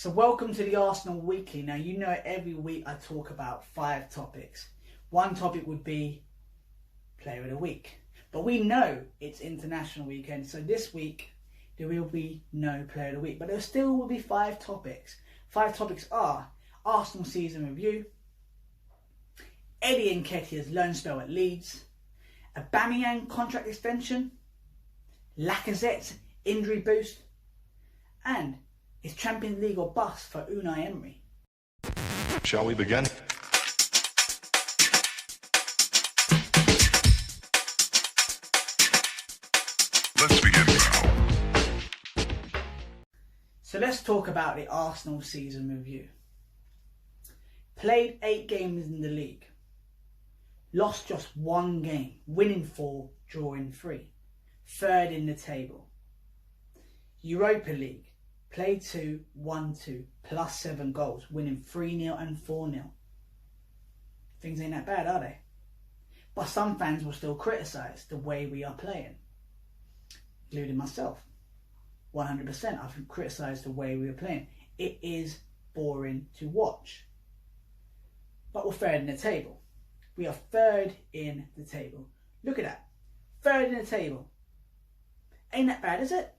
So welcome to the Arsenal Weekly. Now, you know every week I talk about 5 topics. One topic would be Player of the Week. But we know it's international weekend, so this week there will be no Player of the Week. But there still will be 5 topics. 5 topics are Arsenal season review, Eddie Nketiah's loan spell at Leeds, Aubameyang contract extension, Lacazette's injury boost, and is Champions League or bust for Unai Emery? Shall we begin? Let's begin now. So let's talk about the Arsenal season review. Played 8 games in the league. Lost just 1 game, winning 4, drawing 3. 3rd in the table. Europa League. Played 2, won 2, plus 7 goals, winning 3-0 and 4-0. Things ain't that bad, are they? But some fans will still criticise the way we are playing, including myself. 100% I've criticised the way we are playing. It is boring to watch. But we're 3rd in the table. We are 3rd in the table. Look at that. 3rd in the table. Ain't that bad, is it?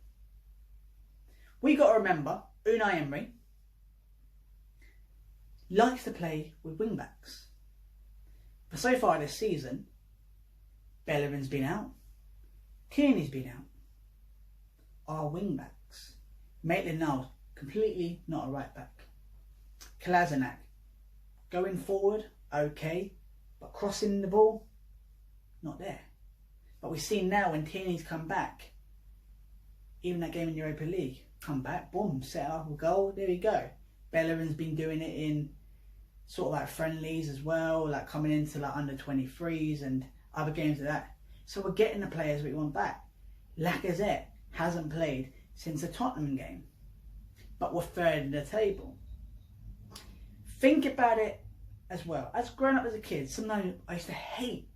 We got to remember, Unai Emery likes to play with wing backs. But so far this season, Bellerin's been out, Tierney's been out. Our wing backs, Maitland-Niles, completely not a right back. Kolasinac, going forward, okay, but crossing the ball, not there. But we've seen now when Tierney's come back, even that game in Europa League, come back, boom, set up a goal, there you go. Bellerin's been doing it in sort of like friendlies as well, like coming into like under 23s and other games like that. So we're getting the players we want back. Lacazette hasn't played since the Tottenham game, but we're 3rd in the table. Think about it as well. As growing up as a kid, sometimes I used to hate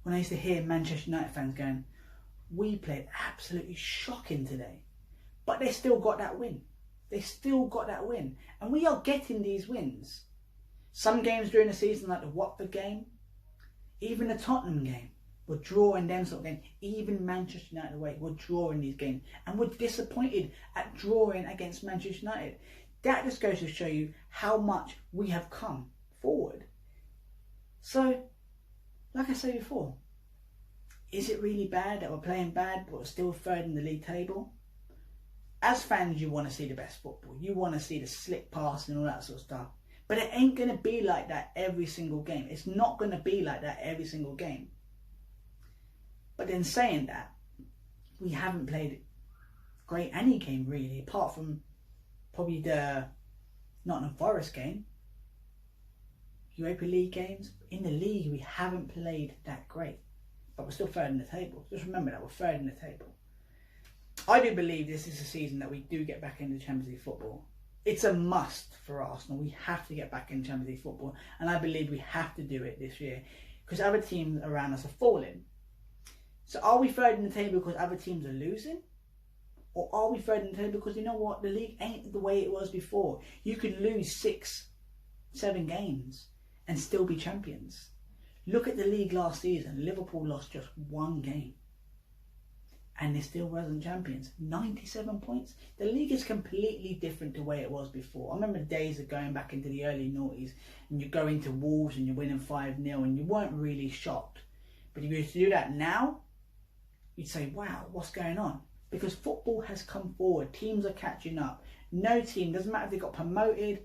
when I used to hear Manchester United fans going, we played absolutely shocking today. But they still got that win. They still got that win. And we are getting these wins. Some games during the season, like the Watford game, even the Tottenham game, we're drawing them sort of games. Even Manchester United away, we're drawing these games. And we're disappointed at drawing against Manchester United. That just goes to show you how much we have come forward. So, like I said before, is it really bad that we're playing bad but we're still 3rd in the league table? As fans, you want to see the best football. You want to see the slick pass and all that sort of stuff. But it ain't going to be like that every single game. It's not going to be like that every single game. But in saying that, we haven't played great any game really, apart from probably the Nottingham Forest game. Europa League games. In the league, we haven't played that great. But we're still 3rd in the table. Just remember that, we're 3rd in the table. I do believe this is a season that we do get back into Champions League football. It's a must for Arsenal. We have to get back in Champions League football. And I believe we have to do it this year. Because other teams around us are falling. So are we 3rd in the table because other teams are losing? Or are we 3rd in the table because, you know what, the league ain't the way it was before. You could lose 6, 7 games and still be champions. Look at the league last season. Liverpool lost just 1 game. And they still wasn't champions. 97 points. The league is completely different to the way it was before. I remember the days of going back into the early noughties and you go into Wolves and you're winning 5-0 and you weren't really shocked. But if you were to do that now, you'd say, wow, what's going on? Because football has come forward. Teams are catching up. No team, doesn't matter if they got promoted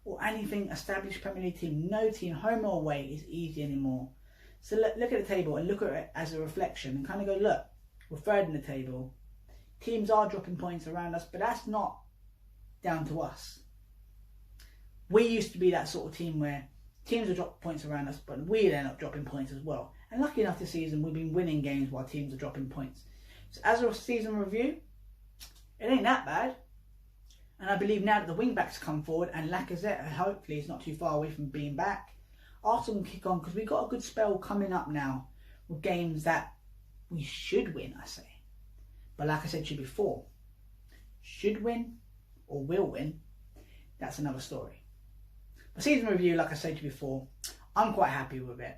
or anything, established Premier League team, no team, home or away, is easy anymore. So look at the table and look at it as a reflection and kind of go, look, we're 3rd in the table. Teams are dropping points around us, but that's not down to us. We used to be that sort of team where teams are dropping points around us, but we end up dropping points as well. And lucky enough this season, we've been winning games while teams are dropping points. So as a season review, it ain't that bad. And I believe now that the wing backs come forward and Lacazette hopefully is not too far away from being back, Arsenal can kick on because we've got a good spell coming up now with games that we should win, I say. But like I said to you before, should win or will win, that's another story. The season review, like I said to you before, I'm quite happy with it.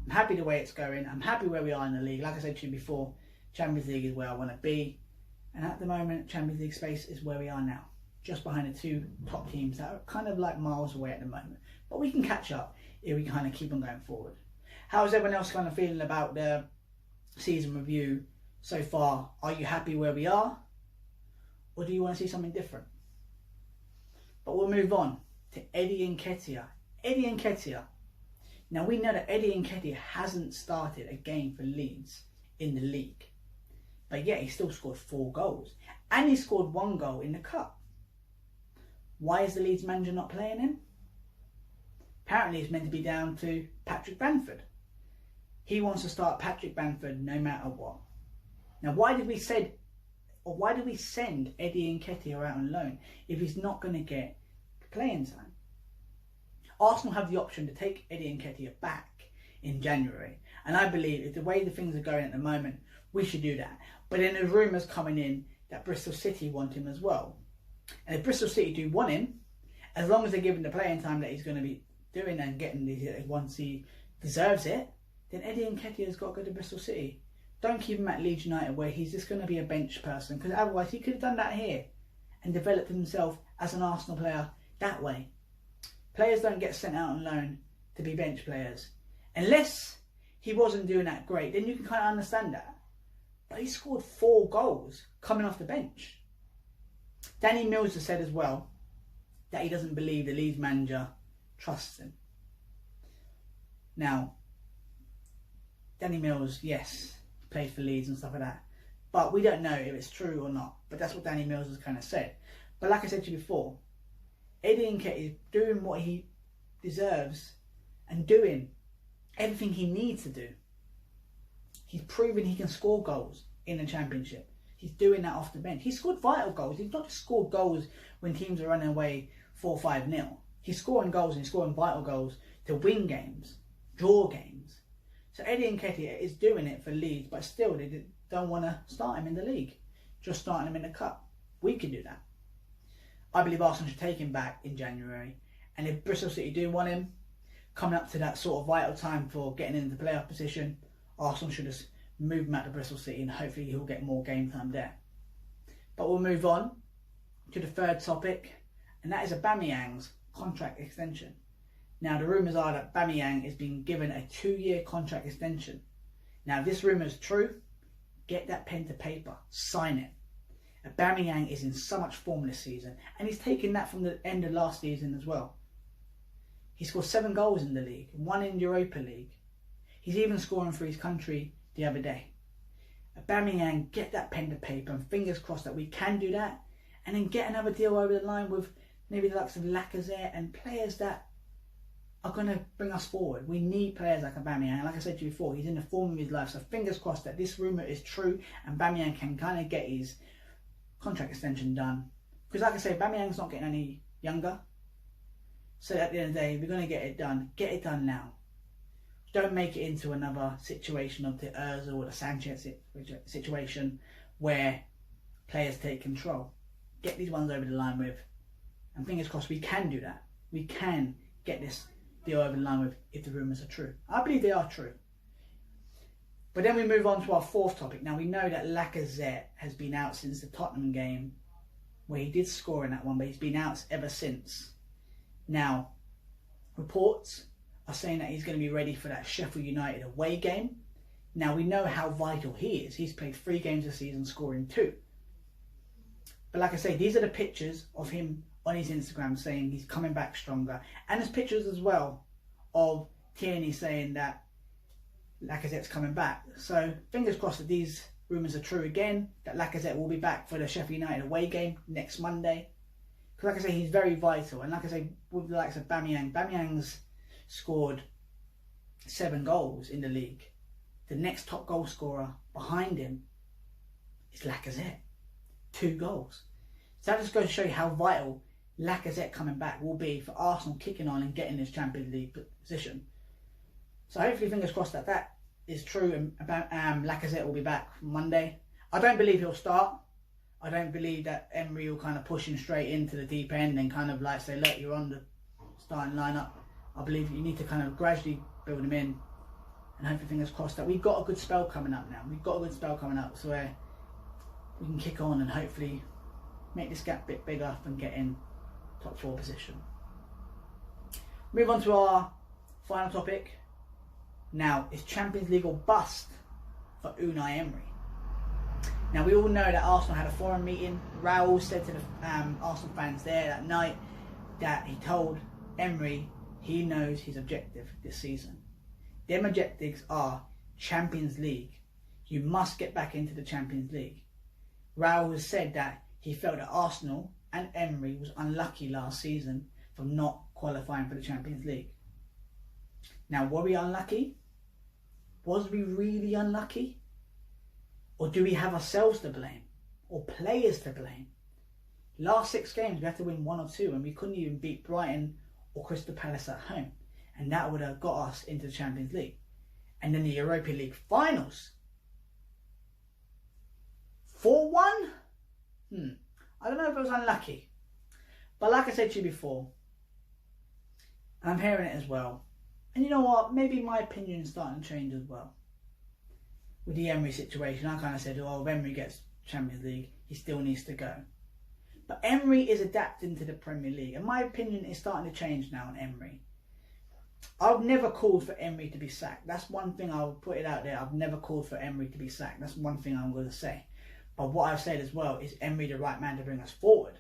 I'm happy the way it's going. I'm happy where we are in the league. Like I said to you before, Champions League is where I want to be. And at the moment, Champions League space is where we are now. Just behind the two top teams that are kind of like miles away at the moment. But we can catch up if we kind of keep on going forward. How is everyone else kind of feeling about the season review so far? Are you happy where we are? Or do you want to see something different? But we'll move on to Eddie Nketiah. Eddie Nketiah. Now we know that Eddie Nketiah hasn't started a game for Leeds in the league. But yet he still scored 4 goals. And he scored 1 goal in the cup. Why is the Leeds manager not playing him? Apparently it's meant to be down to Patrick Bamford. He wants to start Patrick Bamford no matter what. Now why did we send Eddie Nketiah out on loan if he's not going to get playing time? Arsenal have the option to take Eddie Nketiah back in January. And I believe if the way the things are going at the moment, we should do that. But then there's rumours coming in that Bristol City want him as well. And if Bristol City do want him, as long as they give him the playing time that he's going to be doing and getting once he deserves it, then Eddie Nketiah's got to go to Bristol City. Don't keep him at Leeds United where he's just going to be a bench person, because otherwise he could have done that here and developed himself as an Arsenal player that way. Players don't get sent out on loan to be bench players. Unless he wasn't doing that great, then you can kind of understand that. But he scored 4 goals coming off the bench. Danny Mills has said as well that he doesn't believe the Leeds manager trusts him. Now, Danny Mills, yes, played for Leeds and stuff like that. But we don't know if it's true or not. But that's what Danny Mills has kind of said. But like I said to you before, Eddie Nketiah is doing what he deserves and doing everything he needs to do. He's proven he can score goals in the Championship. He's doing that off the bench. He scored vital goals. He's not just scored goals when teams are running away 4-5-0. He's scoring goals and he's scoring vital goals to win games, draw games. So Eddie Nketiah is doing it for Leeds, but still they don't want to start him in the league. Just starting him in the cup. We can do that. I believe Arsenal should take him back in January. And if Bristol City do want him, coming up to that sort of vital time for getting into the playoff position, Arsenal should just move him out to Bristol City and hopefully he'll get more game time there. But we'll move on to the third topic, and that is Aubameyang's contract extension. Now the rumours are that Aubameyang is being given a 2-year contract extension. Now if this rumour is true, get that pen to paper, sign it. Aubameyang is in so much form this season, and he's taken that from the end of last season as well. He scored 7 goals in the league, 1 in Europa League. He's even scoring for his country the other day. Aubameyang, get that pen to paper, and fingers crossed that we can do that, and then get another deal over the line with maybe the likes of Lacazette and players that are going to bring us forward. We need players like Aubameyang. Like I said to you before, he's in the form of his life, so fingers crossed that this rumour is true and Aubameyang can kind of get his contract extension done. Because like I say, Aubameyang's not getting any younger. So at the end of the day, if we're going to get it done now. Don't make it into another situation of the Ozil or the Sanchez situation where players take control. Get these ones over the line with, and fingers crossed we can do that. We can get this deal over the line with if the rumours are true. I believe they are true. But then we move on to our fourth topic. Now we know that Lacazette has been out since the Tottenham game where he did score in that one, but he's been out ever since. Now, reports are saying that he's going to be ready for that Sheffield United away game. Now we know how vital he is. He's played 3 games this season, scoring 2. But like I say, these are the pictures of him on his Instagram saying he's coming back stronger. And there's pictures as well of Tierney saying that Lacazette's coming back. So fingers crossed that these rumours are true again, that Lacazette will be back for the Sheffield United away game next Monday. Because like I say, he's very vital. And like I say, with the likes of Aubameyang's scored 7 goals in the league. The next top goal scorer behind him is Lacazette. 2 goals. So that just goes to show you how vital Lacazette coming back will be for Arsenal kicking on and getting this Champions League position. So hopefully, fingers crossed that that is true and about Lacazette will be back Monday. I don't believe he'll start. I don't believe that Emery will kind of push him straight into the deep end and kind of like say, look, you're on the starting lineup. I believe you need to kind of gradually build him in, and hopefully, fingers crossed, that we've got a good spell coming up now. We've got a good spell coming up, so where we can kick on and hopefully make this gap a bit bigger and get in top 4 position. Move on to our final topic. Now, is Champions League or bust for Unai Emery? Now, we all know that Arsenal had a forum meeting. Raul said to the Arsenal fans there that night that he told Emery he knows his objective this season. Them objectives are Champions League. You must get back into the Champions League. Raul has said that he felt that Arsenal and Emery was unlucky last season for not qualifying for the Champions League. Now, were we unlucky? Was we really unlucky? Or do we have ourselves to blame? Or players to blame? Last 6 games we had to win 1 or 2 and we couldn't even beat Brighton or Crystal Palace at home. And that would have got us into the Champions League. And then the Europa League finals. 4-1? I don't know if it was unlucky. But like I said to you before, and I'm hearing it as well, and you know what, maybe my opinion is starting to change as well. With the Emery situation, I kind of said, oh, if Emery gets Champions League, he still needs to go. But Emery is adapting to the Premier League, and my opinion is starting to change now on Emery. I've never called for Emery to be sacked. That's one thing, I'll put it out there. I've never called for Emery to be sacked. That's one thing I'm going to say. But what I've said as well, is Emery the right man to bring us forward?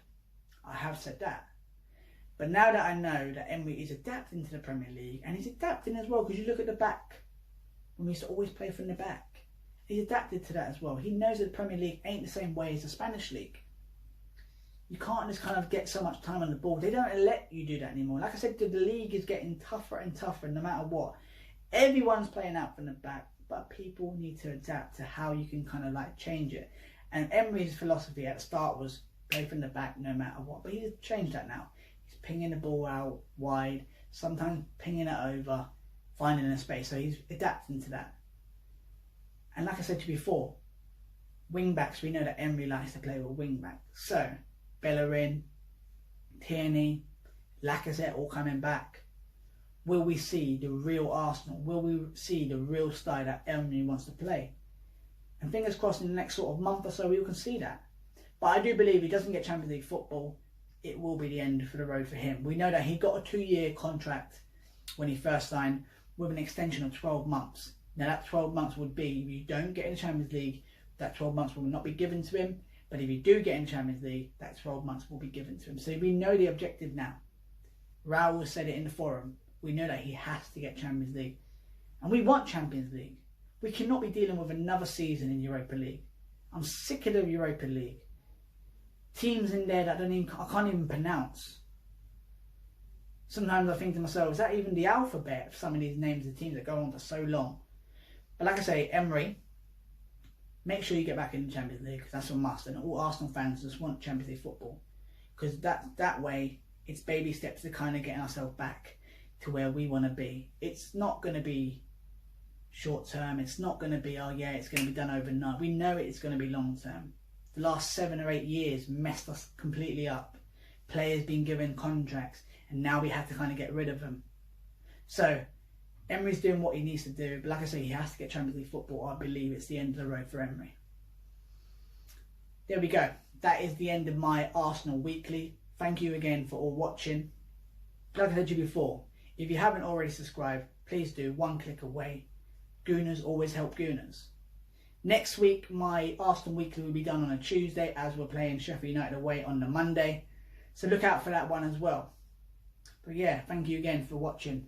I have said that. But now that I know that Emery is adapting to the Premier League, and he's adapting as well, because you look at the back, when we used to always play from the back, he's adapted to that as well. He knows that the Premier League ain't the same way as the Spanish League. You can't just kind of get so much time on the ball. They don't let you do that anymore. Like I said, the league is getting tougher and tougher no matter what. Everyone's playing out from the back, but people need to adapt to how you can kind of like change it. And Emery's philosophy at the start was play from the back no matter what. But he's changed that now. He's pinging the ball out wide, sometimes pinging it over, finding a space. So he's adapting to that. And like I said to you before, wing backs, we know that Emery likes to play with wing backs. So Bellerin, Tierney, Lacazette all coming back. Will we see the real Arsenal? Will we see the real style that Emery wants to play? And fingers crossed in the next sort of month or so we can see that. But I do believe if he doesn't get Champions League football, it will be the end for the road for him. We know that he got a 2-year contract when he first signed with an extension of 12 months. Now that 12 months would be, if you don't get in the Champions League, that 12 months will not be given to him. But if you do get in the Champions League, that 12 months will be given to him. So we know the objective now. Raul said it in the forum. We know that he has to get Champions League. And we want Champions League. We cannot be dealing with another season in Europa League. I'm sick of the Europa League. Teams in there that I can't even pronounce. Sometimes I think to myself, is that even the alphabet of some of these names of teams that go on for so long? But like I say, Emery, make sure you get back in the Champions League, because that's a must. And all Arsenal fans just want Champions League football. Because that way, it's baby steps to kind of getting ourselves back to where we want to be. It's not going to be short term. It's not going to be, oh yeah, it's going to be done overnight. We know it's going to be long term. The last 7 or 8 years messed us completely up. Players being given contracts, and now we have to kind of get rid of them. So Emery's doing what he needs to do, but like I say, he has to get Champions League football. I believe it's the end of the road for Emery. There we go. That is the end of my Arsenal Weekly. Thank you again for all watching. Like I said to you before, if you haven't already subscribed, please do. 1 click away. Gooners always help Gooners. Next week, my Arsenal Weekly will be done on a Tuesday, as we're playing Sheffield United away on the Monday. So look out for that one as well. But yeah, thank you again for watching.